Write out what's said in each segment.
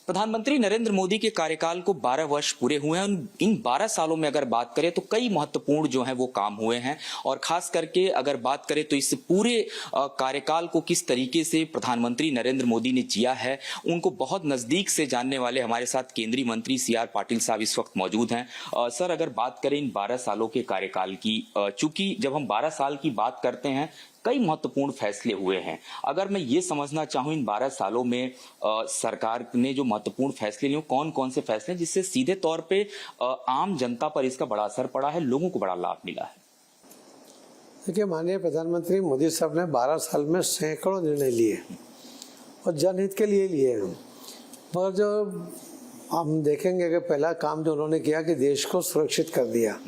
प्रधानमंत्री नरेंद्र मोदी के कार्यकाल को 12 वर्ष पूरे हुए हैं। इन 12 सालों में अगर बात करें तो कई महत्वपूर्ण जो है वो काम हुए हैं और खास करके अगर बात करें तो इस पूरे कार्यकाल को किस तरीके से प्रधानमंत्री नरेंद्र मोदी ने जिया है उनको बहुत नजदीक से जानने वाले हमारे साथ केंद्रीय मंत्री CR पाटिल साहब इस वक्त मौजूद हैं। सर, अगर बात करें इन 12 सालों के कार्यकाल की, चूंकि जब हम 12 साल की बात करते हैं कई महत्वपूर्ण फैसले हुए हैं। अगर मैं ये समझना चाहूं इन 12 सालों में सरकार ने जो महत्वपूर्ण फैसले लिए कौन कौन से फैसले जिससे सीधे तौर पे आम जनता पर इसका बड़ा असर पड़ा है, लोगों को बड़ा लाभ मिला है? देखिए, माननीय प्रधानमंत्री मोदी साहब ने 12 साल में सैकड़ों निर्णय लिए और जनहित के लिए लिए हैं। मगर जो हम देखेंगे कि पहला काम जो उन्होंने किया कि देश को सुरक्षित कर दिया।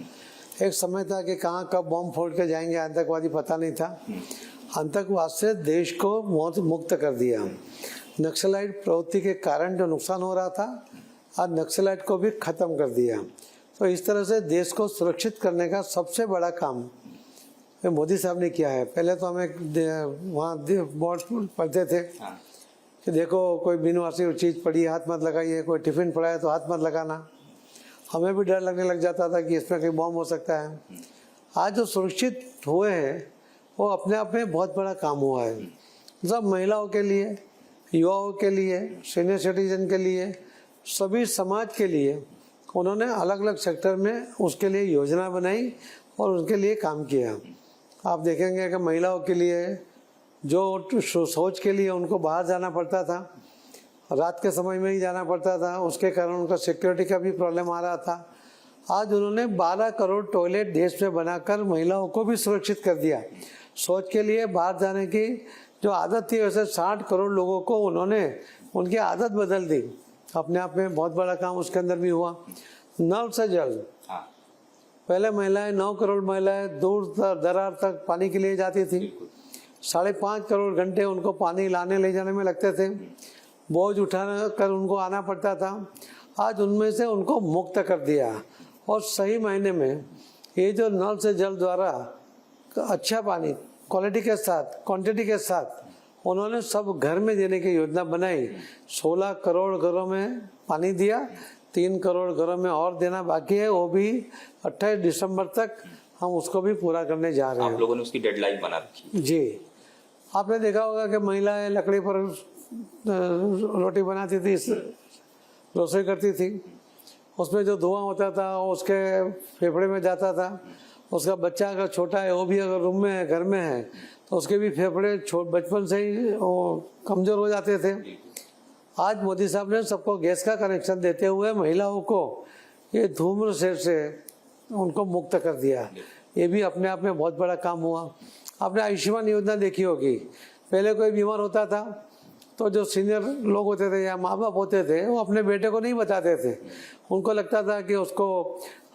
एक समय था कि कहाँ कब बम फोड़ के जाएंगे आतंकवादी, पता नहीं था। आतंकवाद से देश को मुक्त कर दिया। नक्सलाइट प्रवृत्ति के कारण जो नुकसान हो रहा था, आज नक्सलाइट को भी खत्म कर दिया। तो इस तरह से देश को सुरक्षित करने का सबसे बड़ा काम मोदी साहब ने किया है। पहले तो हमें वहाँ बोर्ड पढ़ते थे कि देखो कोई बिनवासी चीज़ पड़ी हाथ मत लगाइए, कोई टिफिन पड़ा है तो हाथ मत लगाना। हमें भी डर लगने लग जाता था कि इसमें कहीं बम हो सकता है। आज जो सुरक्षित हुए हैं वो अपने आप में बहुत बड़ा काम हुआ है। सब महिलाओं के लिए, युवाओं के लिए, सीनियर सिटीजन के लिए, सभी समाज के लिए उन्होंने अलग अलग सेक्टर में उसके लिए योजना बनाई और उनके लिए काम किया। आप देखेंगे कि महिलाओं के लिए जो सोच के लिए उनको बाहर जाना पड़ता था, रात के समय में ही जाना पड़ता था, उसके कारण उनका सिक्योरिटी का भी प्रॉब्लम आ रहा था। आज उन्होंने 12 करोड़ टॉयलेट देश में बनाकर महिलाओं को भी सुरक्षित कर दिया। सोच के लिए बाहर जाने की जो आदत थी, वैसे 60 करोड़ लोगों को उन्होंने उनकी आदत बदल दी। अपने आप में बहुत बड़ा काम उसके अंदर भी हुआ। नल से जल, पहले महिलाएं 9 करोड़ महिलाएं दूर दरार तक पानी के लिए जाती थी। 5.5 करोड़ घंटे उनको पानी लाने ले जाने में लगते थे, बोझ उठा कर उनको आना पड़ता था। आज उनमें से उनको मुक्त कर दिया और सही मायने में ये जो नल से जल द्वारा अच्छा पानी क्वालिटी के साथ, क्वांटिटी के साथ उन्होंने सब घर में देने की योजना बनाई। 16 करोड़ घरों में पानी दिया, 3 करोड़ घरों में और देना बाकी है। वो भी 28 दिसंबर तक हम उसको भी पूरा करने जा रहे हैं। आप लोगों ने उसकी डेडलाइन बना रखी? जी, आपने देखा होगा कि महिलाएं लकड़ी पर रोटी बनाती थी, रसोई करती थी। उसमें जो धुआं होता था उसके फेफड़े में जाता था। उसका बच्चा अगर छोटा है, वो भी अगर रूम में है, घर में है, तो उसके भी फेफड़े बचपन से ही वो कमज़ोर हो जाते थे। आज मोदी साहब ने सबको गैस का कनेक्शन देते हुए महिलाओं को ये धूम्र से उनको मुक्त कर दिया। ये भी अपने आप में बहुत बड़ा काम हुआ। आपने आयुष्मान योजना देखी होगी। पहले कोई बीमार होता था तो जो सीनियर लोग होते थे या माँ बाप होते थे वो अपने बेटे को नहीं बताते थे। उनको लगता था कि उसको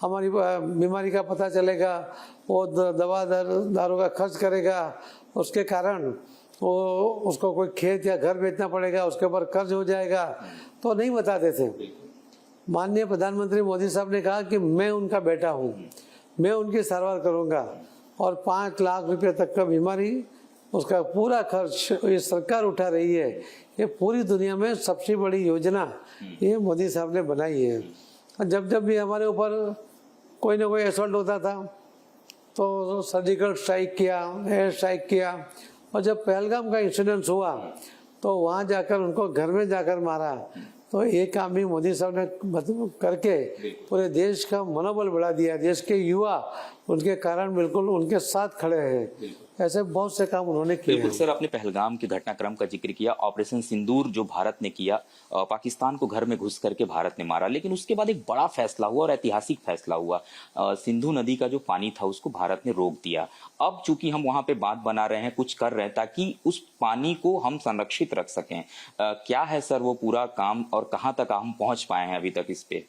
हमारी बीमारी का पता चलेगा, वो दवा दारू का खर्च करेगा, उसके कारण वो उसको कोई खेत या घर बेचना पड़ेगा, उसके ऊपर कर्ज हो जाएगा, तो नहीं बताते थे। माननीय प्रधानमंत्री मोदी साहब ने कहा कि मैं उनका बेटा हूँ, मैं उनकी सारवार करूँगा और 5 लाख रुपये तक का बीमारी उसका पूरा खर्च ये सरकार उठा रही है। ये पूरी दुनिया में सबसे बड़ी योजना ये मोदी साहब ने बनाई है। जब जब भी हमारे ऊपर कोई ना कोई असल्ट होता था तो सर्जिकल स्ट्राइक किया, एयर स्ट्राइक किया, और जब पहलगाम का इंसिडेंस हुआ तो वहाँ जाकर उनको घर में जाकर मारा। तो ये काम भी मोदी साहब ने करके पूरे देश का मनोबल बढ़ा दिया। देश के युवा उनके कारण बिल्कुल उनके साथ खड़े हैं। ऐसे बहुत से काम उन्होंने किए। बिल्कुल सर, आपने पहलगाम के घटनाक्रम का जिक्र किया, ऑपरेशन सिंदूर जो भारत ने किया, पाकिस्तान को घर में घुस करके भारत ने मारा, लेकिन उसके बाद एक बड़ा फैसला हुआ और ऐतिहासिक फैसला हुआ। सिंधु नदी का जो पानी था उसको भारत ने रोक दिया। अब चूंकि हम वहां पे बांध बना रहे हैं, कुछ कर रहे हैं ताकि उस पानी को हम संरक्षित रख सकें। क्या है सर वो पूरा काम और कहाँ तक हम पहुंच पाए हैं अभी तक इस पे?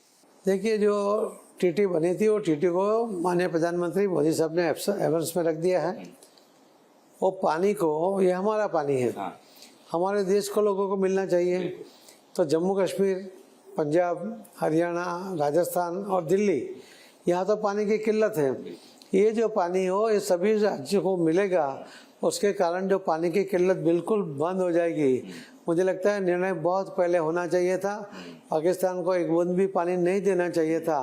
देखिए, जो टीटी बनी थी वो टीटी को माननीय प्रधानमंत्री मोदी साहब ने एवरेंस में रख दिया है। वो पानी को, ये हमारा पानी है, हमारे देश को लोगों को मिलना चाहिए। तो जम्मू कश्मीर, पंजाब, हरियाणा, राजस्थान और दिल्ली, यहाँ तो पानी की किल्लत है। ये जो पानी हो ये सभी राज्यों को मिलेगा, उसके कारण जो पानी की किल्लत बिल्कुल बंद हो जाएगी। मुझे लगता है निर्णय बहुत पहले होना चाहिए था। पाकिस्तान को एक बूंद भी पानी नहीं देना चाहिए था,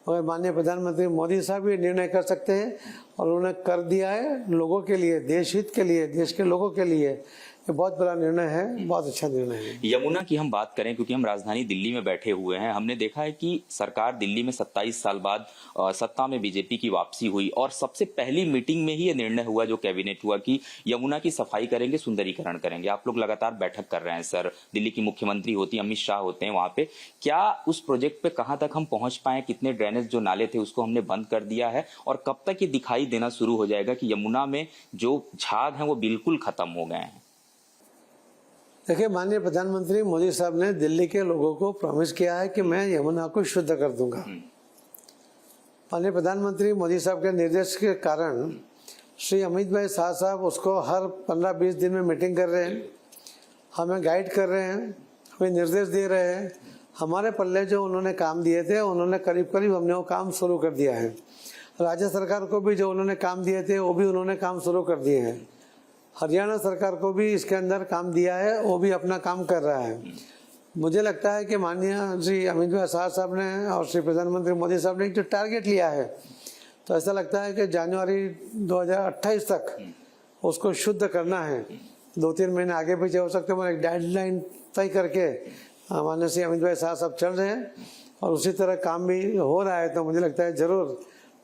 मगर माननीय प्रधानमंत्री मोदी साहब ये निर्णय कर सकते हैं और उन्होंने कर दिया है लोगों के लिए, देश हित के लिए, देश के लोगों के लिए। ये बहुत बड़ा निर्णय है, बहुत अच्छा निर्णय है। यमुना की हम बात करें, क्योंकि हम राजधानी दिल्ली में बैठे हुए हैं, हमने देखा है कि सरकार दिल्ली में 27 साल बाद सत्ता में बीजेपी की वापसी हुई और सबसे पहली मीटिंग में ही ये निर्णय हुआ, जो कैबिनेट हुआ, कि यमुना की सफाई करेंगे, सुंदरीकरण करेंगे। आप लोग लगातार बैठक कर रहे हैं सर, दिल्ली की मुख्यमंत्री होती है, अमित शाह होते हैं वहां पे। क्या उस प्रोजेक्ट पे कहां तक हम पहुंच पाए? कितने ड्रेनेज जो नाले थे उसको हमने बंद कर दिया है, और कब तक ये दिखाई देना शुरू हो जाएगा कि यमुना में जो झाग है वो बिल्कुल खत्म हो गए हैं? देखिए, माननीय प्रधानमंत्री मोदी साहब ने दिल्ली के लोगों को प्रॉमिस किया है कि मैं यमुना को शुद्ध कर दूंगा। माननीय प्रधानमंत्री मोदी साहब के निर्देश के कारण श्री अमित भाई शाह साहब उसको हर 15-20 दिन में मीटिंग कर रहे हैं, हमें गाइड कर रहे हैं, हमें निर्देश दे रहे हैं। हमारे पल्ले जो उन्होंने काम दिए थे, उन्होंने करीब करीब हमने वो काम शुरू कर दिया है। राज्य सरकार को भी जो उन्होंने काम दिए थे वो भी उन्होंने काम शुरू कर दिए हैं। हरियाणा सरकार को भी इसके अंदर काम दिया है, वो भी अपना काम कर रहा है। मुझे लगता है कि माननीय श्री अमित भाई शाह साहब ने और श्री प्रधानमंत्री मोदी साहब ने जो टारगेट लिया है, तो ऐसा लगता है कि जनवरी 2028 तक उसको शुद्ध करना है। 2-3 महीने आगे पीछे हो सकते हैं, मगर एक डेडलाइन तय करके माननीय श्री अमित भाई शाह साहब चल रहे हैं और उसी तरह काम भी हो रहा है। तो मुझे लगता है जरूर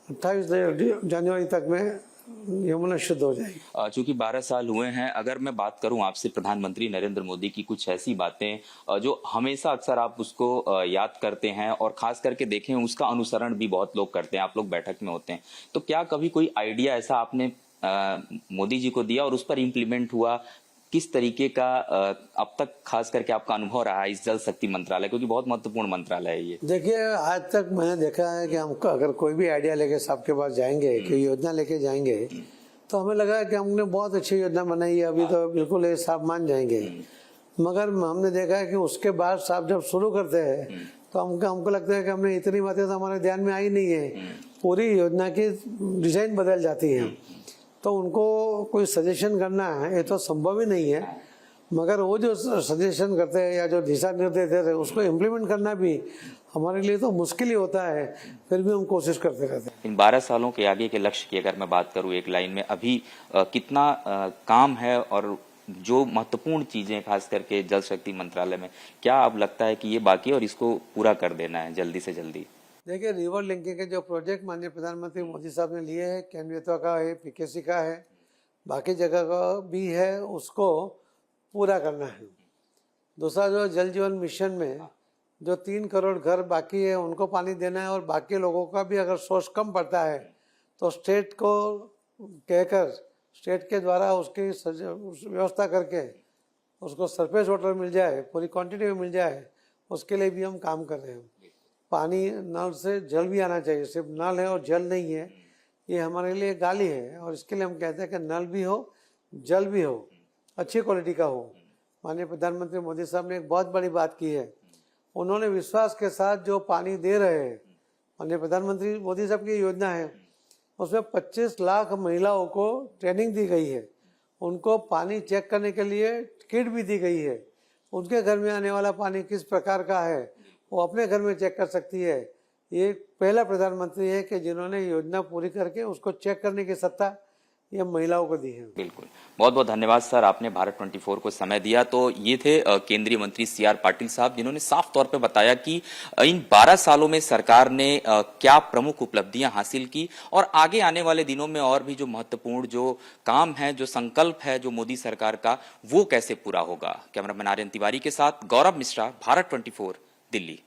28 जनवरी तक में यमुना शुद्ध हो जाएगी। चूंकि 12 साल हुए हैं, अगर मैं बात करूं आपसे प्रधानमंत्री नरेंद्र मोदी की कुछ ऐसी बातें जो हमेशा अक्सर आप उसको याद करते हैं और खास करके देखें उसका अनुसरण भी बहुत लोग करते हैं, आप लोग बैठक में होते हैं, तो क्या कभी कोई आइडिया ऐसा आपने मोदी जी को दिया और उस पर इम्प्लीमेंट हुआ? किस तरीके का अब तक खास करके आपका अनुभव रहा है इस जल शक्ति मंत्रालय, क्योंकि बहुत महत्वपूर्ण मंत्रालय है ये? देखिए, आज तक मैंने देखा है कि हम अगर कोई भी आइडिया लेके सबके पास जाएंगे, कोई योजना लेके जाएंगे, तो हमें लगा है कि हमने बहुत अच्छी योजना बनाई है, अभी तो बिल्कुल ये साहब मान जाएंगे। मगर हमने देखा है कि उसके बाद साहब जब शुरू करते हैं तो हमको लगता है कि हमने इतनी बातें तो हमारे ध्यान में आई नहीं है, पूरी योजना की डिजाइन बदल जाती है। तो उनको कोई सजेशन करना है ये तो संभव ही नहीं है, मगर वो जो सजेशन करते हैं या जो दिशा निर्देश देते हैं उसको इम्प्लीमेंट करना भी हमारे लिए तो मुश्किल ही होता है, फिर भी हम कोशिश करते रहते हैं। इन 12 सालों के आगे के लक्ष्य की अगर मैं बात करूं एक लाइन में, अभी कितना काम है और जो महत्वपूर्ण चीजें खास करके जल शक्ति मंत्रालय में, क्या अब लगता है कि ये बाकी है और इसको पूरा कर देना है जल्दी से जल्दी? देखिए, रिवर लिंकिंग के जो प्रोजेक्ट माननीय प्रधानमंत्री मोदी साहब ने लिए हैं, केंद्रीयता का है, पीकेसी का है, बाकी जगह का भी है, उसको पूरा करना है। दूसरा जो जल जीवन मिशन में जो 3 करोड़ घर बाकी है उनको पानी देना है, और बाकी लोगों का भी अगर सोर्स कम पड़ता है तो स्टेट को कहकर स्टेट के द्वारा उसकी व्यवस्था करके उसको सरफेस वाटर मिल जाए, पूरी क्वांटिटी में मिल जाए, उसके लिए भी हम काम कर रहे हैं। पानी नल से जल भी आना चाहिए, सिर्फ नल है और जल नहीं है, ये हमारे लिए गाली है, और इसके लिए हम कहते हैं कि नल भी हो, जल भी हो, अच्छी क्वालिटी का हो। माननीय प्रधानमंत्री मोदी साहब ने एक बहुत बड़ी बात की है, उन्होंने विश्वास के साथ जो पानी दे रहे हैं, माननीय प्रधानमंत्री मोदी साहब की योजना है, उसमें 25 लाख महिलाओं को ट्रेनिंग दी गई है, उनको पानी चेक करने के लिए किट भी दी गई है। उनके घर में आने वाला पानी किस प्रकार का है वो अपने घर में चेक कर सकती है। ये पहला प्रधानमंत्री है कि जिन्होंने योजना पूरी करके उसको चेक करने की सत्ता ये महिलाओं को दी है। बिल्कुल, बहुत बहुत धन्यवाद सर, आपने भारत 24 को समय दिया। तो ये थे केंद्रीय मंत्री CR पाटिल साहब, जिन्होंने साफ तौर पे बताया कि इन 12 सालों में सरकार ने क्या प्रमुख उपलब्धियां हासिल की और आगे आने वाले दिनों में और भी जो महत्वपूर्ण जो काम है, जो संकल्प है जो मोदी सरकार का, वो कैसे पूरा होगा। कैमरामैन आर्यन तिवारी के साथ गौरव मिश्रा, भारत 24, दिल्ली।